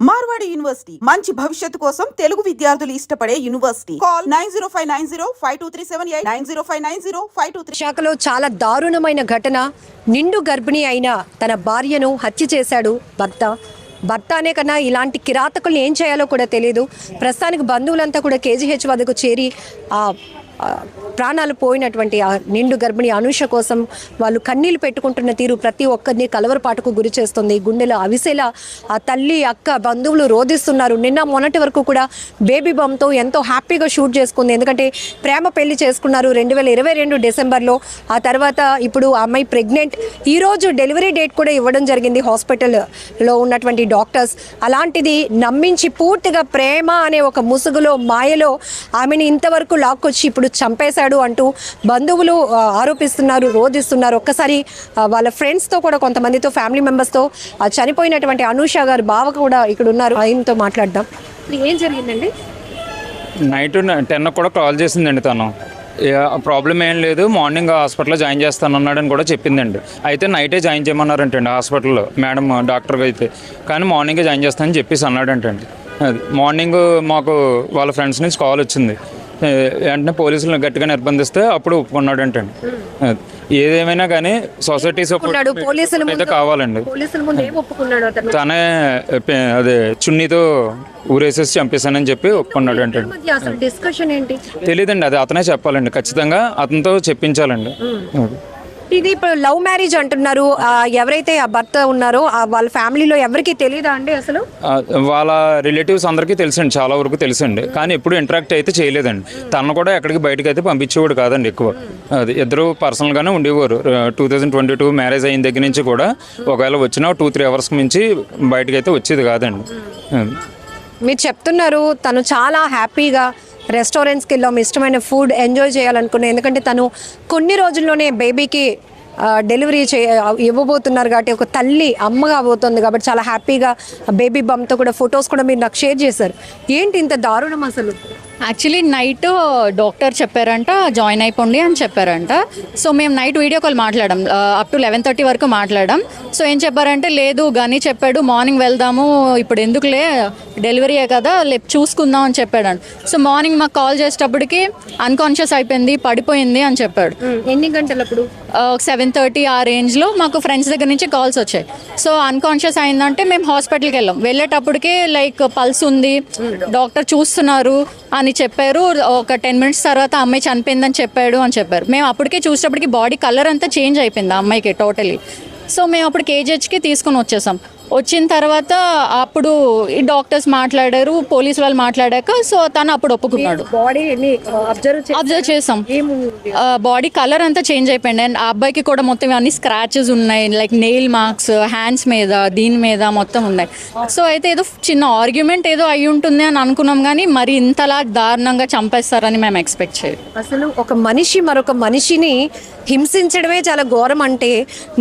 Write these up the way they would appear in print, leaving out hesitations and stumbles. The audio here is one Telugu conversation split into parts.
మార్వాడి యూనివర్సిటీ మంచి భవిష్యత్తు కోసం తెలుగు విద్యార్థులు ఇష్టపడే యూనివర్సిటీ. కాల్ 9059052378 90590523. శాఖలో చాలా దారుణమైన ఘటన. నిండు గర్భిణి అయిన తన భార్యను హత్య చేశాడు భర్త అనే కన్నా ఇలాంటి కిరాతకుల్ని ఏం చేయాలో కూడా తెలియదు. ప్రస్తుతానికి బంధువులంతా కూడా కేజీహెచ్ వద్దకు చేరి ప్రాణాలు పోయినటువంటి ఆ నిండు గర్భిణి అనూష కోసం వాళ్ళు కన్నీళ్లు పెట్టుకుంటున్న తీరు ప్రతి ఒక్కరిని కలవరపాటుకు గురి చేస్తుంది. గుండెలో అవిసేలా ఆ తల్లి అక్క బంధువులు రోధిస్తున్నారు. నిన్న మొన్నటి వరకు కూడా బేబీ బంతో ఎంతో హ్యాపీగా షూట్ చేసుకుంది. ఎందుకంటే ప్రేమ పెళ్లి చేసుకున్నారు 2022 డిసెంబర్లో. ఆ తర్వాత ఇప్పుడు ఆ అమ్మాయి ప్రెగ్నెంట్. ఈరోజు డెలివరీ డేట్ కూడా ఇవ్వడం జరిగింది హాస్పిటల్లో ఉన్నటువంటి డాక్టర్స్. అలాంటిది నమ్మించి పూర్తిగా ప్రేమ అనే ఒక ముసుగులో మాయలో ఆమెను ఇంతవరకు లాక్కొచ్చి ఇప్పుడు చంపేశాడు అంటూ బంధువులు ఆరోపిస్తున్నారు, రోధిస్తున్నారు. ఒక్కసారి వాళ్ళ ఫ్రెండ్స్తో కూడా కొంతమందితో ఫ్యామిలీ మెంబర్స్తో చనిపోయినటువంటి అనూష గారు బావ కూడా ఇక్కడ ఉన్నారు, ఆయనతో మాట్లాడదాం. ఏం జరిగిందండి? నైట్ 10 కూడా కాల్ చేసిందండి. తను ప్రాబ్లం ఏం లేదు, మార్నింగ్ హాస్పిటల్లో జాయిన్ చేస్తానన్నాడని కూడా చెప్పిందండి. అయితే నైటే జాయిన్ చేయమన్నారంటండి హాస్పిటల్లో మేడం డాక్టర్గా అయితే. కానీ మార్నింగే జాయిన్ చేస్తానని చెప్పేసి అన్నాడంటండి. అది మార్నింగ్ మాకు వాళ్ళ ఫ్రెండ్స్ నుంచి కాల్ వచ్చింది. వెంటనే పోలీసులను గట్టిగా నిర్బంధిస్తే అప్పుడు ఒప్పుకున్నాడంటండి. ఏదేమైనా కానీ సొసైటీ సపోర్ట్ అయితే కావాలండి. తనే అదే చున్నీతో ఊరేసేసి చంపేశానని చెప్పి ఒప్పుకున్నాడు అంటే తెలియదండి. అది అతనే చెప్పాలండి. ఖచ్చితంగా అతనితో చెప్పించాలండి. ఇది ఇప్పుడు లవ్ మ్యారేజ్ అంటున్నారు. ఎవరైతే ఆ భర్త ఉన్నారో వాళ్ళ ఫ్యామిలీలో ఎవరికి తెలియదా అండి? అసలు వాళ్ళ రిలేటివ్స్ అందరికీ తెలుసండి, చాలా వరకు తెలుసండి. కానీ ఎప్పుడు ఇంటరాక్ట్ అయితే చేయలేదండి. తను కూడా ఎక్కడికి బయటకు అయితే పంపించేవాడు కాదండి ఎక్కువ. అది ఇద్దరు పర్సనల్గానే ఉండేవారు. 2022 మ్యారేజ్ అయిన దగ్గర నుంచి కూడా ఒకవేళ వచ్చినా 2-3 అవర్స్కి మించి బయటకు అయితే వచ్చేది కాదండి. మీరు చెప్తున్నారు తను చాలా హ్యాపీగా రెస్టారెంట్స్కి వెళ్ళాము, ఇష్టమైన ఫుడ్ ఎంజాయ్ చేయాలనుకున్నాను. ఎందుకంటే తను కొన్ని రోజుల్లోనే బేబీకి డెలివరీ ఇవ్వబోతున్నారు కాబట్టి ఒక తల్లి అమ్మగా పోతుంది కాబట్టి చాలా హ్యాపీగా బేబీ బంతో కూడా ఫొటోస్ కూడా మీరు నాకు షేర్ చేశారు. ఏంటి ఇంత దారుణం అసలు? యాక్చువల్లీ నైట్ డాక్టర్ చెప్పారంట జాయిన్ అయిపోండి అని చెప్పారంట. సో మేము నైట్ వీడియో కాల్ మాట్లాడాం, అప్ టు 11:30 వరకు మాట్లాడాం. సో ఏం చెప్పారంటే లేదు గని చెప్పాడు, మార్నింగ్ వెళ్దాము, ఇప్పుడు ఎందుకులే డెలివరీయే కదా చూసుకుందాం అని చెప్పాడు. సో మార్నింగ్ మాకు కాల్ చేసేటప్పటికి అన్కాన్షియస్ అయిపోయింది, పడిపోయింది అని చెప్పాడు. ఎన్ని గంటలప్పుడు? 7:30 ఆ రేంజ్లో మాకు ఫ్రెండ్స్ దగ్గర నుంచి కాల్స్ వచ్చాయి. సో అన్కాన్షియస్ అయిందంటే మేము హాస్పిటల్కి వెళ్ళాం. వెళ్ళేటప్పటికే లైక్ పల్స్ ఉంది, డాక్టర్ చూస్తున్నారు అని చెప్పారు. ఒక 10 minutes తర్వాత అమ్మాయి చనిపోయిందని చెప్పాడు అని చెప్పారు. మేము అప్పటికే చూసేటప్పటికి బాడీ కలర్ అంతా చేంజ్ అయిపోయింది ఆ అమ్మాయికి టోటలీ. సో మేము అప్పుడు కేజీహెచ్కి తీసుకొని వచ్చేసాం. వచ్చిన తర్వాత అప్పుడు ఈ డాక్టర్స్ మాట్లాడారు, పోలీసు వాళ్ళు మాట్లాడాక సో తను అప్పుడు ఒప్పుకున్నాడు. అబ్జర్వ్ చేసాం, బాడీ కలర్ అంతా చేంజ్ అయిపోయింది. అండ్ ఆ అబ్బాయికి కూడా మొత్తం అన్ని స్క్రాచెస్ ఉన్నాయి, లైక్ నెయిల్ మార్క్స్ హ్యాండ్స్ మీద దీని మీద మొత్తం ఉన్నాయి. సో అయితే ఏదో చిన్న ఆర్గ్యుమెంట్ ఏదో అయి ఉంటుంది అని అనుకున్నాం, కానీ మరి ఇంతలా దారుణంగా చంపేస్తారని మేము ఎక్స్పెక్ట్ చేయలేదు. అసలు ఒక మనిషి మరొక మనిషిని హింసించడమే చాలా ఘోరం. అంటే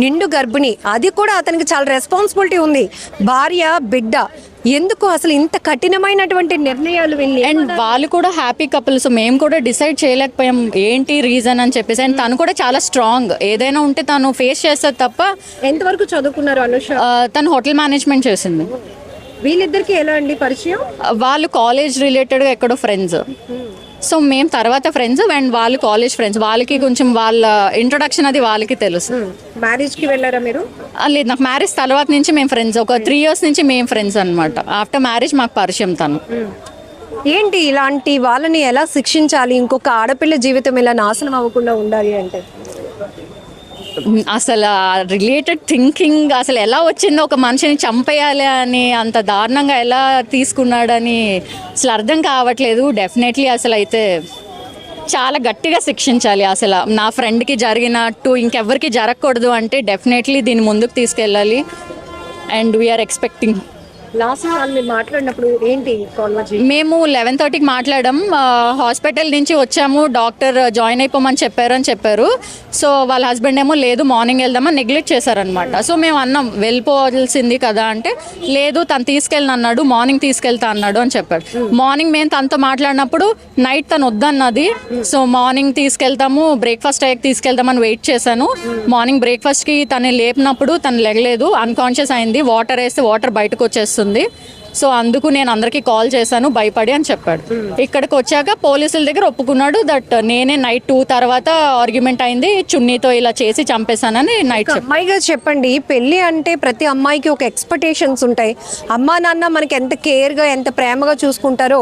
నిండు గర్భిణి, అది కూడా అతనికి చాలా రెస్పాన్సిబిలిటీ ఉంది. భార్య బిడ్డ, ఎందుకు అసలు ఇంత కఠినమైనటువంటి నిర్ణయాలు వెళ్ళి? అండ్ వాళ్ళు కూడా హ్యాపీ కపుల్స్, మేము కూడా డిసైడ్ చేయలేకపోయాం ఏంటి రీజన్ అని చెప్పేసి. అండ్ తను కూడా చాలా స్ట్రాంగ్, ఏదైనా ఉంటే తను ఫేస్ చేస్తుంది తప్ప. ఎంతవరకు చదువుకున్నారు అనూష? తను హోటల్ మేనేజ్మెంట్ చేసింది. వీళ్ళిద్దరికి ఎలా అండి పరిచయం? వాళ్ళు కాలేజ్ రిలేటెడ్గా ఎక్కడో ఫ్రెండ్స్. సో మేము తర్వాత ఫ్రెండ్స్ అండ్ వాళ్ళు కాలేజ్ ఫ్రెండ్స్. వాళ్ళకి కొంచెం వాళ్ళ ఇంట్రొడక్షన్ అది వాళ్ళకి తెలుసు. మ్యారేజ్కి వెళ్ళారా మీరు? లేదు, నాకు మ్యారేజ్ తర్వాత నుంచి మేము ఫ్రెండ్స్. ఒక 3 years నుంచి మేము ఫ్రెండ్స్ అనమాట. ఆఫ్టర్ మ్యారేజ్ మాకు పరిచయం తను. ఏంటి ఇలాంటి వాళ్ళని ఎలా శిక్షించాలి? ఇంకొక ఆడపిల్ల జీవితం ఇలా నాశనం అవ్వకుండా ఉండాలి అంటే అసలు రిలేటెడ్ థింకింగ్ అసలు ఎలా వచ్చిందో, ఒక మనిషిని చంపేయాలి అని అంత దారుణంగా ఎలా తీసుకున్నాడని అసలు అర్థం కావట్లేదు. డెఫినెట్లీ అసలు అయితే చాలా గట్టిగా శిక్షించాలి. అసలు నా ఫ్రెండ్కి జరిగినట్టు ఇంకెవ్వరికి జరగకూడదు అంటే డెఫినెట్లీ దీన్ని ముందుకు తీసుకెళ్ళాలి. And we are expecting. లాస్ట్ వాళ్ళు మీరు మాట్లాడినప్పుడు ఏంటి కాన్వర్జేషన్? మేము 11:30కి మాట్లాడాం. హాస్పిటల్ నుంచి వచ్చాము, డాక్టర్ జాయిన్ అయిపోమని చెప్పారు. సో వాళ్ళ హస్బెండ్ ఏమో లేదు మార్నింగ్ వెళ్దామని నెగ్లెక్ట్ చేశారనమాట. సో మేము అన్నాం వెళ్ళిపోవాల్సింది కదా అంటే లేదు తను తీసుకెళ్ళను అన్నాడు, మార్నింగ్ తీసుకెళ్తా అన్నాడు అని చెప్పాడు. మార్నింగ్ మేము తనతో మాట్లాడినప్పుడు నైట్ తను వద్దన్నది. సో మార్నింగ్ తీసుకెళ్తాము, బ్రేక్ఫాస్ట్ అయ్యాక తీసుకెళ్తామని వెయిట్ చేశాను. మార్నింగ్ బ్రేక్ఫాస్ట్కి తను లేపినప్పుడు తను లెగలేదు, అన్కాన్షియస్ అయింది. వాటర్ వేస్తే వాటర్ బయటకు వచ్చేస్తుంది. సో అందుకు నేను అందరికీ కాల్ చేశాను భయపడి అని చెప్పాడు. ఇక్కడికి వచ్చాక పోలీసుల దగ్గర ఒప్పుకున్నాడు దట్ నేనే నైట్ 2 తర్వాత ఆర్గ్యుమెంట్ అయింది, చున్నీతో ఇలా చేసి చంపేశానని నైట్ చెప్పాడు. అమ్మాయిగా చెప్పండి, పెళ్ళి అంటే ప్రతి అమ్మాయికి ఒక ఎక్స్పెక్టేషన్స్ ఉంటాయి. అమ్మా నాన్న మనకి ఎంత కేర్గా ఎంత ప్రేమగా చూసుకుంటారో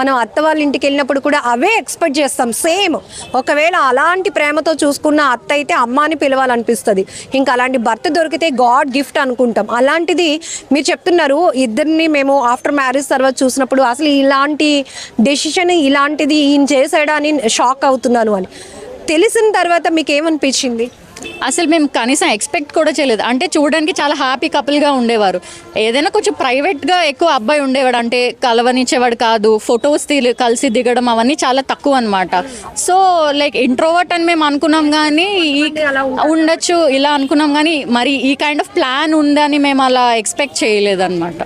మనం అత్త వాళ్ళ ఇంటికి వెళ్ళినప్పుడు కూడా అవే ఎక్స్పెక్ట్ చేస్తాం సేమ్. ఒకవేళ అలాంటి ప్రేమతో చూసుకున్న అత్త అయితే అమ్మాని పిలవాలనిపిస్తుంది. ఇంకా అలాంటి భర్త దొరికితే గాడ్ గిఫ్ట్ అనుకుంటాం. అలాంటిది మీరు చెప్తున్నారు ఇద్దరిని మేము ఆఫ్టర్ మ్యారేజ్ తర్వాత చూసినప్పుడు అసలు ఇలాంటి డెసిషన్ ఇలాంటిది ఈయన చేశాడా అని షాక్ అవుతున్నాను అని తెలిసిన తర్వాత మీకు ఏమనిపించింది? అసలు మేము కనీసం ఎక్స్పెక్ట్ కూడా చేయలేదు. అంటే చూడడానికి చాలా హ్యాపీ కపుల్గా ఉండేవారు. ఏదైనా కొంచెం ప్రైవేట్గా ఎక్కువ అబ్బాయి ఉండేవాడు, అంటే కలవనిచ్చేవాడు కాదు. ఫొటోస్ కలిసి దిగడం అవన్నీ చాలా తక్కువ అనమాట. సో లైక్ ఇంట్రోవర్ట్ అని మేము అనుకున్నాం, కానీ ఉండొచ్చు ఇలా అనుకున్నాం, కానీ మరి ఈ కైండ్ ఆఫ్ ప్లాన్ ఉందని మేము అలా ఎక్స్పెక్ట్ చేయలేదు అనమాట.